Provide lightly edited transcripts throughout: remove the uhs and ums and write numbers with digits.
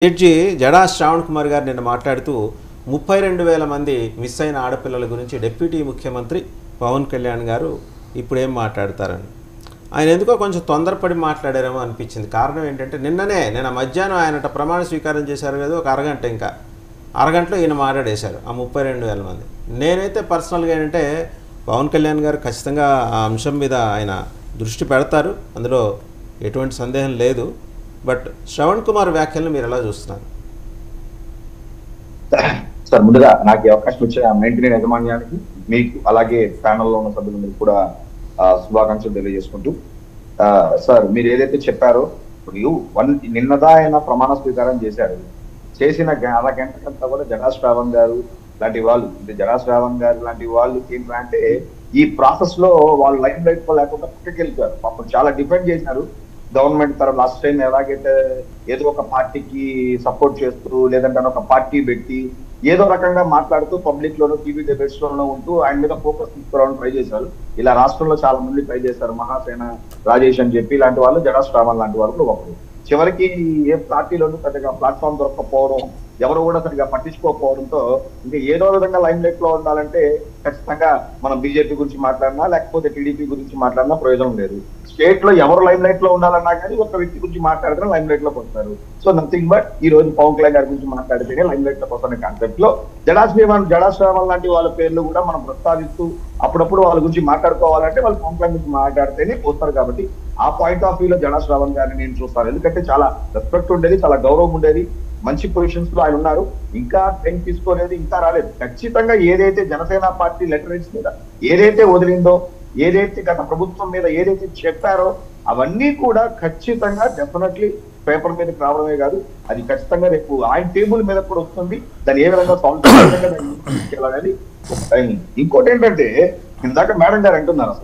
Judge Jada Shravan Kumar గారు నిన్న మాట్లాడుతూ 32,000 మంది మిస్ అయిన ఆడపిల్లల గురించి డిప్యూటీ ముఖ్యమంత్రి పవన్ కళ్యాణ్ గారు ఇప్పుడేం మాట్లాడతారని ఆయన ఎందుకో కొంచెం తొందరపడి మాట్లాడారేమో అనిపించింది. కారణం ఏంటంటే నిన్న మధ్యాహ్నం ఆయన ప్రమాణ స్వీకారం చేశారు కదా, ఒక అరగంటలో ఈయన మాట్లాడేశారు ఆ 32,000 మంది. నేనైతే పర్సనల్గా ఏంటంటే పవన్ కళ్యాణ్ గారు ఖచ్చితంగా ఆ అంశం మీద ఆయన దృష్టి పెడతారు, అందులో ఎటువంటి సందేహం లేదు. బట్ శ్రవణ్ కుమార్ వ్యాఖ్యలను మీరు ఎలా చూస్తున్నారు? సార్, ముందుగా నాకు ఈ అవకాశం ఇచ్చిన 99 యాజమాన్యానికి, మీకు అలాగే ప్యానల్లో ఉన్న సభ్యులందరికీ కూడా శుభాకాంక్షలు తెలియజేసుకుంటూ, సార్ మీరు ఏదైతే చెప్పారో నిన్నదా ఆయన ప్రమాణ స్వీకారం చేసిన అరగంటకంతా కూడా జడా శ్రావణ్ గారు లాంటి వాళ్ళు, జడా శ్రావణ్ గారు లాంటి వాళ్ళు ఏంటంటే ఈ ప్రాసెస్ లో వాళ్ళు లైన్ లైట్ లేకుండా పక్కకెళ్ళిపోయారు. పాపం చాలా డిఫెండ్ చేశారు గవర్నమెంట్ తరఫు. లాస్ట్ టైం ఎలాగైతే ఏదో ఒక పార్టీకి సపోర్ట్ చేస్తూ, లేదంటే ఒక పార్టీ పెట్టి ఏదో రకంగా మాట్లాడుతూ పబ్లిక్ లోను టీవీ డిబేట్స్ లోనూ ఉంటూ ఆయన మీద ఫోకస్ తీసుకోవడానికి ట్రై చేశారు. ఇలా రాష్ట్రంలో చాలా మంది ట్రై చేశారు. మహాసేన రాజేష్ అని చెప్పి ఇలాంటి వాళ్ళు, జడా శ్రావణ్ లాంటి వాళ్ళు కూడా ఒకరు. చివరికి ఏ పార్టీలోనూ పెద్దగా ప్లాట్ఫామ్ దొరకకపోవడం, ఎవరు కూడా సరిగా పట్టించుకోకపోవడంతో ఇంకా ఏదో విధంగా లైన్ లైట్ లో ఉండాలంటే ఖచ్చితంగా మనం బీజేపీ గురించి మాట్లాడినా లేకపోతే టీడీపీ గురించి మాట్లాడినా ప్రయోజనం లేదు. స్టేట్ లో ఎవరు లైన్ లైట్ లో ఉండాలన్నా కానీ ఒక వ్యక్తి గురించి మాట్లాడితే లైన్ లైట్ లోకి వస్తారు. సో నథింగ్ బట్ ఈ రోజు పవన్ కళ్యాణ్ గారి గురించి మాట్లాడితేనే లైన్ లైట్ లోకి వస్తున్న కాన్సెప్ట్ లో జడా శ్రావణ్ లాంటి వాళ్ళ పేర్లు కూడా మనం ప్రస్తావిస్తూ అప్పుడప్పుడు వాళ్ళ గురించి మాట్లాడుకోవాలంటే వాళ్ళు పవన్ కళ్యాణ్ గురించి మాట్లాడితేనే వస్తారు. కాబట్టి ఆ పాయింట్ ఆఫ్ వ్యూలో జడా శ్రావణ్ గారిని నేను చూస్తాను. ఎందుకంటే చాలా రెస్పెక్ట్ ఉండేది, చాలా గౌరవం ఉండేది, మంచి పొజిషన్స్ లో ఆయన ఉన్నారు. ఇంకా టైం తీసుకోలేదు, ఇంకా రాలేదు. ఖచ్చితంగా ఏదైతే జనసేన పార్టీ లెటరేజ్ మీద ఏదైతే వదిలిందో, ఏదైతే గత ప్రభుత్వం మీద ఏదైతే చెప్పారో అవన్నీ కూడా ఖచ్చితంగా డెఫినెట్లీ పేపర్ మీదకి రావడమే కాదు, అది ఖచ్చితంగా రేపు ఆయన టేబుల్ మీద కూడా వస్తుంది. దాన్ని ఏ విధంగా సాల్వ్ చేయాలని. ఇంకోటి ఏంటంటే ఇందాక మేడం గారు అంటున్నారు,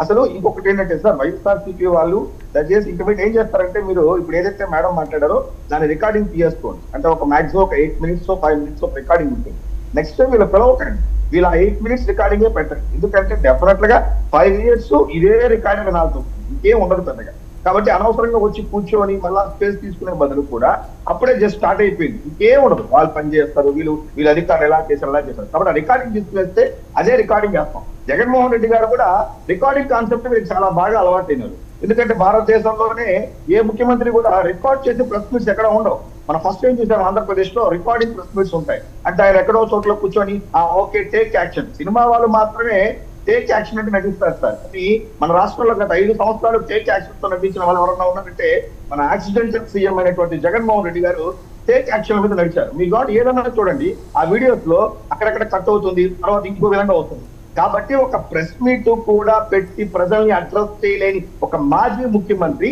అసలు ఇంకొకటి ఏంటంటే సార్, వైఎస్ఆర్సీపీ వాళ్ళు దయచేసి ఇంకబెట్టి ఏం చేస్తారంటే, మీరు ఇప్పుడు ఏదైతే మేడం మాట్లాడారో దాని రికార్డింగ్ తీసుకోండి. అంటే ఒక మాక్సిమం ఒక 8 minutes 5 minutes రికార్డింగ్ ఉంటుంది. నెక్స్ట్ టైం వీళ్ళు పిలవకండి, వీళ్ళ 8 minutes రికార్డింగే పెట్టండి. ఎందుకంటే డెఫినెట్ గా 5 years ఇదే రికార్డింగ్ వినాల్సి ఇంకేం ఉండదు పెద్దగా. కాబట్టి అనవసరంగా వచ్చి కూర్చొని మళ్ళా స్పేస్ తీసుకునే బదులు కూడా అప్పుడే జస్ట్ స్టార్ట్ అయిపోయింది, ఇంకేం ఉండదు. వాళ్ళు పని చేస్తారు, వీళ్ళు అధికారులు ఎలా చేశారు కాబట్టి ఆ రికార్డింగ్ తీసుకునేస్తే అదే రికార్డింగ్ చేస్తాం. జగన్మోహన్ రెడ్డి గారు కూడా రికార్డింగ్ కాన్సెప్ట్ మీకు చాలా బాగా అలవాటైనారు. ఎందుకంటే భారతదేశంలోనే ఏ ముఖ్యమంత్రి కూడా రికార్డ్ చేసే ప్రెస్ మీట్స్ ఎక్కడ ఉండవు. మనం ఫస్ట్ ఏం చూసాం, ఆంధ్రప్రదేశ్ లో రికార్డింగ్ ప్రెస్ మీట్స్ ఉంటాయి. అంటే ఆయన ఎక్కడో చోట్ల కూర్చొని ఓకే టేక్ యాక్షన్, సినిమా వాళ్ళు మాత్రమే టేక్ యాక్షన్ అంటే నటిస్తారు సార్. కానీ మన రాష్ట్రంలో గత 5 సంవత్సరాలు టేక్ యాక్షన్ తో నటించిన వాళ్ళు ఎవరన్నా ఉన్నారంటే మన యాక్సిడెంటల్ సీఎం అయినటువంటి జగన్మోహన్ రెడ్డి గారు టేక్ యాక్షన్ మీద నడిచారు. మీ గాడ్ ఏదన్నా చూడండి, ఆ వీడియోస్ లో అక్కడక్కడ కట్ అవుతుంది, తర్వాత ఇంకో విధంగా అవుతుంది. కాబట్టి ఒక ప్రెస్ మీట్ కూడా పెట్టి ప్రజల్ని అడ్రస్ చేయలేని ఒక మాజీ ముఖ్యమంత్రి,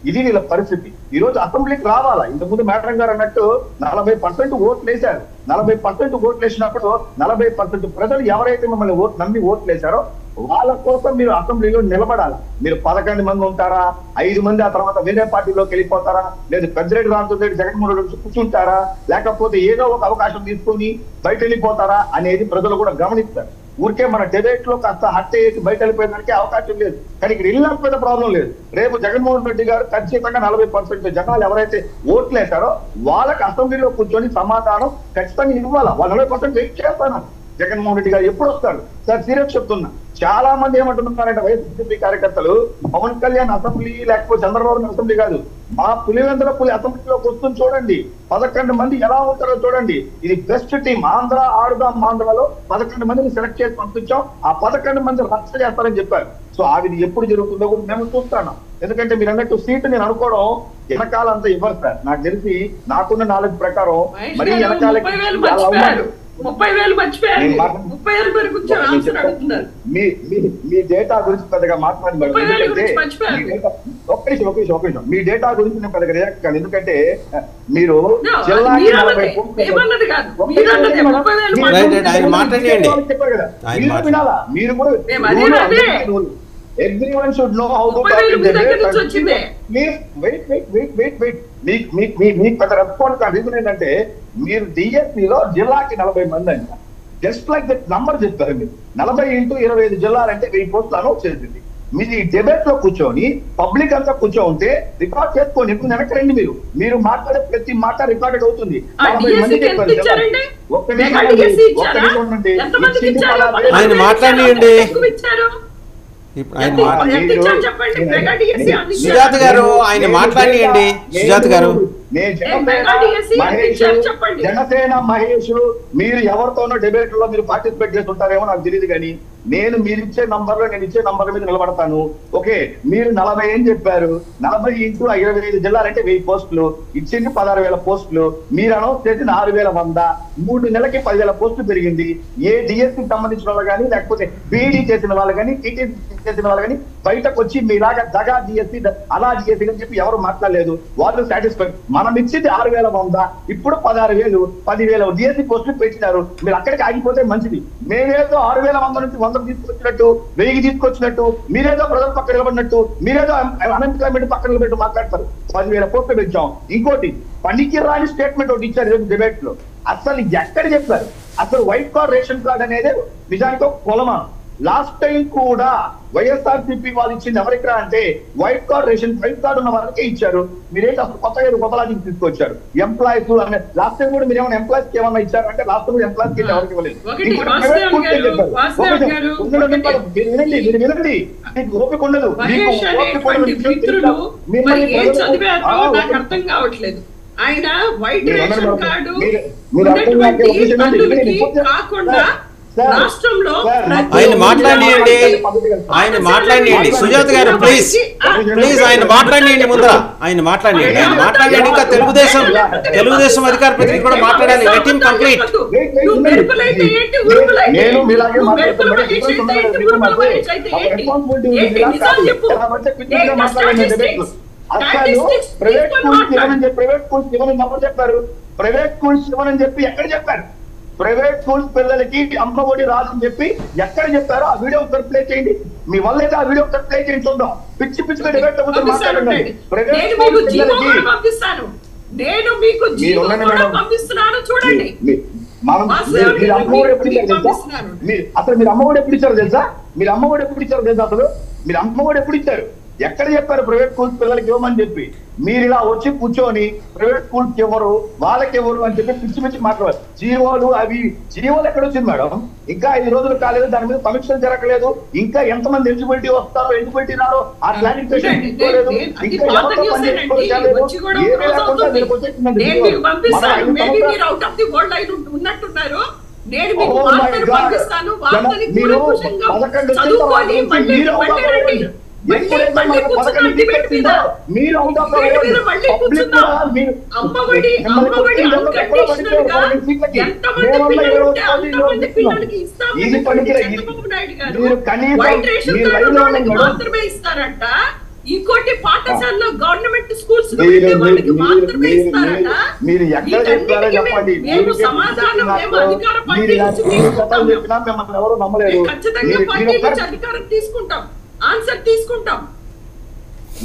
ఇది వీళ్ళ పరిస్థితి. ఈ రోజు అసెంబ్లీకి రావాలా? ఇంతకుముందు మేడం గారు అన్నట్టు 40% ఓట్లు వేశారు. 40% ఓట్లు వేసినప్పుడు 40% ప్రజలు ఎవరైతే మిమ్మల్ని నమ్మి ఓట్లు వేశారో వాళ్ళ కోసం మీరు అసెంబ్లీలో నిలబడాలా. మీరు 11 మంది ఉంటారా, 5 మంది ఆ తర్వాత వేరే పార్టీలోకి వెళ్ళిపోతారా, లేదు పెద్దిరెడ్డి రామచంద్రెడ్డి జగన్మోహన్ రెడ్డి కూర్చుంటారా, లేకపోతే ఏదో ఒక అవకాశం తీసుకొని బయట వెళ్ళిపోతారా అనేది ప్రజలు కూడా గమనిస్తారు. ఊరికే మన డిబేట్ లో కాస్త హత్య చేసి బయట వెళ్ళిపోయేదానికి అవకాశం లేదు. కానీ ఇక్కడ వెళ్ళకపోతే ప్రాబ్లం లేదు. రేపు జగన్మోహన్ రెడ్డి గారు ఖచ్చితంగా 40% జనాలు ఎవరైతే ఓట్లు వేశారో వాళ్ళకి అసెంబ్లీలో కూర్చొని సమాధానం ఖచ్చితంగా ఇవ్వాలా. వాళ్ళు 40% వెయిట్ చేస్తాను. జగన్మోహన్ రెడ్డి గారు ఎప్పుడు వస్తారు సార్? సీరియస్ చెప్తున్నా. చాలా మంది ఏమంటున్నారంటే వైఎస్ఆర్సీపీ కార్యకర్తలు, పవన్ కళ్యాణ్ అసెంబ్లీ లేకపోతే చంద్రబాబు అసెంబ్లీ కాదు, మా పులివెందుల పులి అసెంబ్లీలోకి వస్తుంది చూడండి, 11 మంది ఎలా ఉంటారో చూడండి. ఇది బెస్ట్ టీం, ఆంధ్ర ఆడుదాం ఆంధ్రలో 11 మందిని సెలెక్ట్ చేసి పంపించాం. ఆ 11 మంది రక్ష చేస్తారని చెప్పారు. సో అది ఎప్పుడు జరుగుతుందో కూడా మేము చూస్తాను. ఎందుకంటే మీరు అన్నట్టు సీటు నేను అనుకోవడం వెనకాల అంతా ఇవ్వరు సార్. నాకు తెలిసి నాకున్న నాలెడ్జ్ ప్రకారం మరీ వెనకాల 30,000 మర్చిపోయారు. 30,000 పెరుగుతున్నారు. మీ డేటా గురించి పెద్దగా మాట్లాడి ఒక్క నిమిషం మీ డేటా గురించి నేను పెద్దగా రియాక్ట్ కాదు. ఎందుకంటే మీరు జిల్లాకి చెప్పారు కదా, వినాలా? మీరు కూడా everyone should know how to talk in debate. మీకు పెద్ద రెస్పాన్స్ కాదు. రీజన్ ఏంటంటే మీరు డిఎస్పీలో జిల్లాకి 40 మంది అంట. జస్ట్ లైక్ దట్ నంబర్ చెప్తారు మీరు. 40 × 25 జిల్లాలంటే 1000 పోస్టులు అనౌన్స్ చేసింది. మీరు ఈ డిబేట్ లో కూర్చొని పబ్లిక్ అంతా కూర్చోంటే రికార్డ్ చేసుకోండి. ఇప్పుడు వెనక్కి రండి. మీరు మాట్లాడే ప్రతి మాట రికార్డెడ్ అవుతుంది. ఆయన మాట్లాడియండి. సుజాత గారు ఆయన మాట్లాడియండి. సుజాత గారు జనసేన మహేష్ మీరు ఎవరితోనో డిబేట్ లో మీరు పార్టిసిపేట్ చేస్తుంటారేమో నాకు తెలియదు, కానీ నేను మీరు ఇచ్చే నంబర్ లో నేను ఇచ్చే నంబర్ మీద నిలబడతాను. ఓకే, మీరు 40 ఏం చెప్పారు, 40 × 25 జిల్లాలంటే 1000 పోస్టులు ఇచ్చింది, 16,000 పోస్టులు. మీరు అనౌన్స్ చేసిన 6,100, 3 నెలలకి 10,000 పోస్టులు పెరిగింది. ఏ డిఎస్సికి సంబంధించిన వాళ్ళు కానీ, లేకపోతే బీఈడీ చేసిన వాళ్ళు కానీ, టీటీసీ చేసిన వాళ్ళు కానీ బయటకు వచ్చి మీలాగా దగా డిఎస్సి అలా డిఎస్సి అని చెప్పి ఎవరు మాట్లాడలేదు. వాళ్ళు సాటిస్ఫై. మనం ఇచ్చింది 6,100, ఇప్పుడు 16,000, 10,000 డిఎస్సి పోస్టులు పెట్టినారు. మీరు అక్కడికి ఆగిపోతే మంచిది. మేమేదో 6,100 నుంచి 100 తీసుకొచ్చినట్టు, 1000 తీసుకొచ్చినట్టు, మీరేదో ప్రజల పక్కన నిలబడినట్టు, మీరేదో అన్ఎంప్లాయ్మెంట్ పక్కన నిలబెట్టు మాట్లాడతారు. 10,000 పోస్టులు పెంచాం. ఇంకోటి పనికి రాని స్టేట్మెంట్ ఒకటి ఇచ్చారు డిబేట్ లో. అసలు ఎక్కడ చెప్పారు? అసలు వైట్ కార్డ్ రేషన్ కార్డ్ అనేది నిజానికి ఒక కొలమానం. లాస్ట్ టైం కూడా వైఎస్ఆర్సీపీ వాళ్ళు ఇచ్చింది ఎవరికి అంటే వైట్ కార్డ్ ఉన్న వాళ్ళకే ఇచ్చారు. మీరేంటి అసలు కొత్త లాజిక్ తీసుకొచ్చారు. ఎంప్లాయీస్ అనే లాస్ట్ టైం కూడా మీరు ఏమైనా ఎంప్లాయీస్ కి ఏమన్నా ఇచ్చారు అంటే లాస్ట్ టైం ఎంప్లాయీస్ కి ఎవరికి ఇవ్వలేదు. మీరు వినండి, మీకు ఓపిక ఉండదు. ఆయన వైట్ రేషన్ కార్డు కాకుండా రాష్ట్రంలో ఆయన మాట్లాడియండి. సుజాత గారు ప్లీజ్ ఆయన మాట్లాడియండి. ముందర ఆయన మాట్లాడియండి. ఇంకా తెలుగుదేశం అధికార ప్రతినిధి కూడా మాట్లాడాలి. Let him complete. Private schools ఇవ్వనని చెప్పి ఎక్కడ చెప్పారు? ప్రైవేట్ స్కూల్స్ పిల్లలకి అమ్మఒడి రాదని చెప్పి ఎక్కడ చెప్పారో ఆ వీడియో ఒకసారి ప్లే చేయండి. మీ వల్ల అయితే ఆ వీడియో ఒకసారి ప్లే చేయండి చూద్దాం. పిచ్చిగా డిబేట్ మాట్లాడండి. ప్రైవేట్ స్కూల్స్ పిల్లలకి అసలు మీరు అమ్మఒడి ఎప్పుడు ఇచ్చారో తెలుసా? మీరు అమ్మఒడి ఎప్పుడు ఇచ్చారు? ఎక్కడ చెప్పారు ప్రైవేట్ స్కూల్స్ పిల్లలకి ఇవ్వమని చెప్పి? మీరు ఇలా వచ్చి కూర్చొని ప్రైవేట్ స్కూల్స్ ఎవరు వాళ్ళకి ఎవరు అని చెప్పి పిచ్చి మాట్లాడారు. జీవోలు ఎక్కడ వచ్చింది మేడం? ఇంకా 5 రోజులు కాలేదు, దాని మీద సమీక్షలు జరగలేదు. ఇంకా ఎంతమంది ఎలిజిబిలిటీ వస్తారో ఎలిజిబిలిటీ రారో ఆ క్లారిఫికేషన్ తీసుకోలేదు. ఇంకా ఎవరితో పని చేసుకోలేదు. ఇంకోటి పాఠశాలలో గవర్నమెంట్ స్కూల్స్ మాత్రమే ఇస్తారట. మీరు ఎక్కడ చెప్తారో చెప్పండి. సమాధానం మేము అధికార పార్టీ ఖచ్చితంగా పార్టీ నుంచి అధికారం తీసుకుంటాం, ఆన్సర్ తీసుకుంటాం.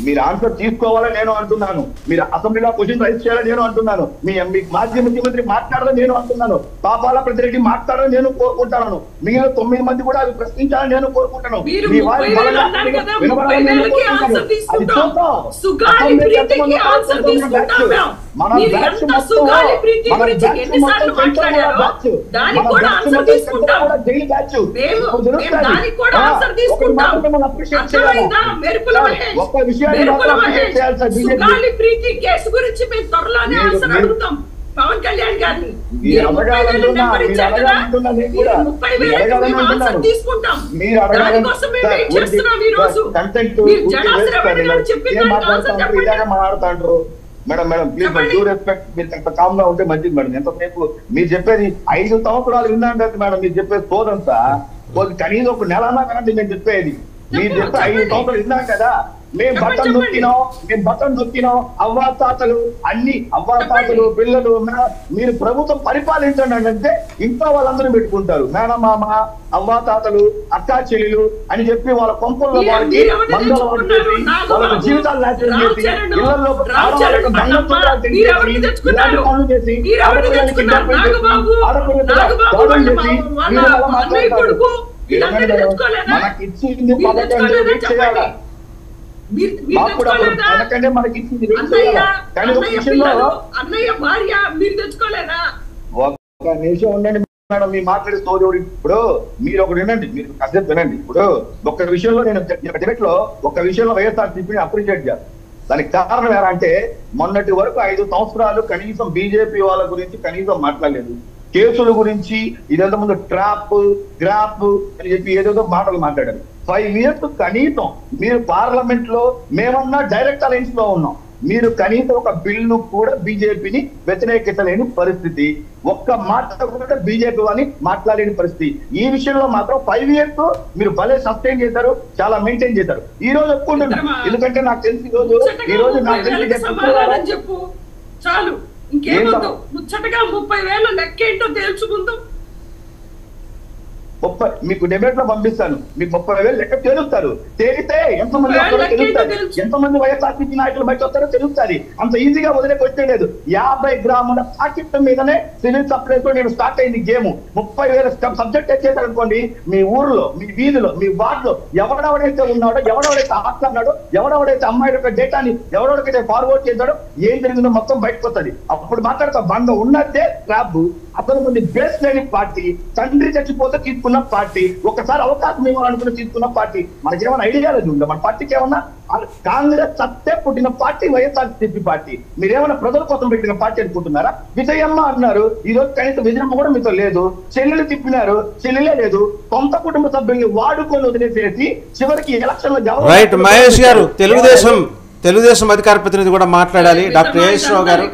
మీరు ఆన్సర్ తీసుకోవాలని నేను అంటున్నాను. మీరు అసెంబ్లీలో క్వశ్చన్ రైజ్ చేయాలని నేను అంటున్నాను. మీ మాజీ ముఖ్యమంత్రి మాట్లాడాలని నేను అంటున్నాను. పాపాల ప్రతిరెడ్డి మాట్లాడాలని నేను కోరుకుంటాను. మిగిలిన 9 మంది కూడా అవి ప్రశ్నించాలని నేను కోరుకుంటాను. ఒక్క విషయాన్ని ప్రీతి కేసు గురించి మేము త్వరలోనే ఆన్సర్ అడుగుతాం పవన్ కళ్యాణ్ గారిని. తీసుకుంటాం. దానికోసం మేము వెయిట్ చేస్తున్నాం. ఈ రోజు మాట్లాడుతాండ్రు. Madam please due respect. మీరు ఎంత కామ్ గా ఉంటే మంచిది మేడం. ఎంతసేపు మీరు చెప్పేది 5 సంవత్సరాలు విన్నాంటే మేడం మీరు చెప్పేది సోదంతా కనీసం ఒక నెల అన్నా కదండి నేను చెప్పేది. మీరు చెప్పే 5 సంవత్సరాలు విన్నాం కదా. మేము బట్టలు నొక్కినాం అవ్వాతాతలు పిల్లలు. మీరు ప్రభుత్వం పరిపాలించండి అంటే ఇంట్లో వాళ్ళందరూ పెట్టుకుంటారు మేనమామ, అవ్వాతాతలు, అక్కా చెల్లెలు అని చెప్పి వాళ్ళ కొంపల్లో వాళ్ళకి మందల చేసి వాళ్ళ జీవితాలు నాశనం చేసి ఇళ్లలో పనులు చేసి ఆడపిల్లలకి దాడులు చేసి వీళ్ళందరినీ తెచ్చుకోలేదా? మనకి ఇచ్చింది మీరు తెచ్చుకోలేదా చెప్పండి. మనకి ఇచ్చింది అన్నయ్య భార్య మీరు తెచ్చుకోలేదా? ఒక నిమిషం ఉండండి మేడం, మీరు మాట్లాడే స్టోరీ. ఇప్పుడు మీరు ఒకటి వినండి, మీరు కాసేపు వినండి. ఇప్పుడు ఒక విషయంలో నేను డిబేట్ లో ఒక విషయంలో వైఎస్ఆర్సీపీని అప్రిషియేట్ చేస్తాను. దానికి కారణం ఎలా అంటే మొన్నటి వరకు 5 సంవత్సరాలు కనీసం బీజేపీ వాళ్ళ గురించి కనీసం మాట్లాడలేదు. కేసుల గురించి ఇదంతా ముందు ట్రాప్ గ్రాప్ అని చెప్పి ఏదేదో మాటలు మాట్లాడారు. 5 years కనీసం మీరు పార్లమెంట్ లో మేమన్నా డైరెక్ట్ అలయన్స్ లో ఉన్నాం, మీరు కనీసం ఒక బిల్లు కూడా బీజేపీని వ్యతిరేకించలేని పరిస్థితి, ఒక్క మాట కూడా బీజేపీ అని మాట్లాడలేని పరిస్థితి. ఈ విషయంలో మాత్రం 5 years మీరు భలే సస్టైన్ చేశారు, చాలా మెయింటైన్ చేశారు. ఈ రోజు ఒప్పుకుంటున్నాను, ఎందుకంటే నాకు తెలిసి ఈ రోజు నాకు తెలిసి చెప్పు చాలు, ఇంకేమొద్దు. ముచ్చటగా 30,000 లెక్కేంటో తెలుసుకుందాం. మీకు డిబేట్ లో పంపిస్తాను, మీకు 30,000 లెక్క తెలుస్తారు. తేలితే ఎంతమంది వస్తారో తెలుస్తారు, ఎంతమంది వైఎస్ఆర్సీపీ నాయకులు బయట వస్తారో తెలుస్తుంది. అంత ఈజీగా వదిలే క్వశ్చన్ లేదు. 50 గ్రాముల ప్యాకెట్ మీదనే సివిల్ సప్లైస్ లో నేను స్టార్ట్ అయింది గేమ్. 30,000 సబ్జెక్ట్ వచ్చేసారు అనుకోండి, మీ ఊర్లో, మీ వీధిలో, మీ వార్డులో ఎవడెవడైతే ఉన్నాడో, ఎవడెవడైతే ఆడుతున్నాడో, ఎవడెవడైతే అమ్మాయి యొక్క డేటాని ఎవడెవడైతే ఫార్వర్డ్ చేశాడో, ఏం జరిగిందో మొత్తం బయటకు వస్తుంది. అప్పుడు మాట్లాడతా బంధం ఉన్నదే ట్రాప్. అతను మంది బేస్ లేని పార్టీ, తండ్రి చచ్చిపోతే తీసుకున్న పార్టీ, ఒకసారి అవకాశం ఇవ్వాలనుకుని తీసుకున్న పార్టీ. మనకేమైనా ఐడియా లేదు ఉందా మన పార్టీకి? ఏమన్నా కాంగ్రెస్ సత్తే పుట్టిన పార్టీ వైఎస్ఆర్సీపీ పార్టీ. మీరేమైనా ప్రజల కోసం పెట్టిన పార్టీ అనుకుంటున్నారా? విజయమ్మ అన్నారు, ఈ రోజు కనీసం విజయమ్మ కూడా మీతో లేదు. చెల్లెలు తిప్పినారు, చెల్లెలే లేదు. సొంత కుటుంబ సభ్యుల్ని వాడుకొని వదిలేసేసి చివరికి ఎలక్షన్ లో రైట్. మహేష్ గారు, తెలుగుదేశం అధికార ప్రతినిధి కూడా మాట్లాడాలి. డాక్టర్ ఏఎస్ రావు గారు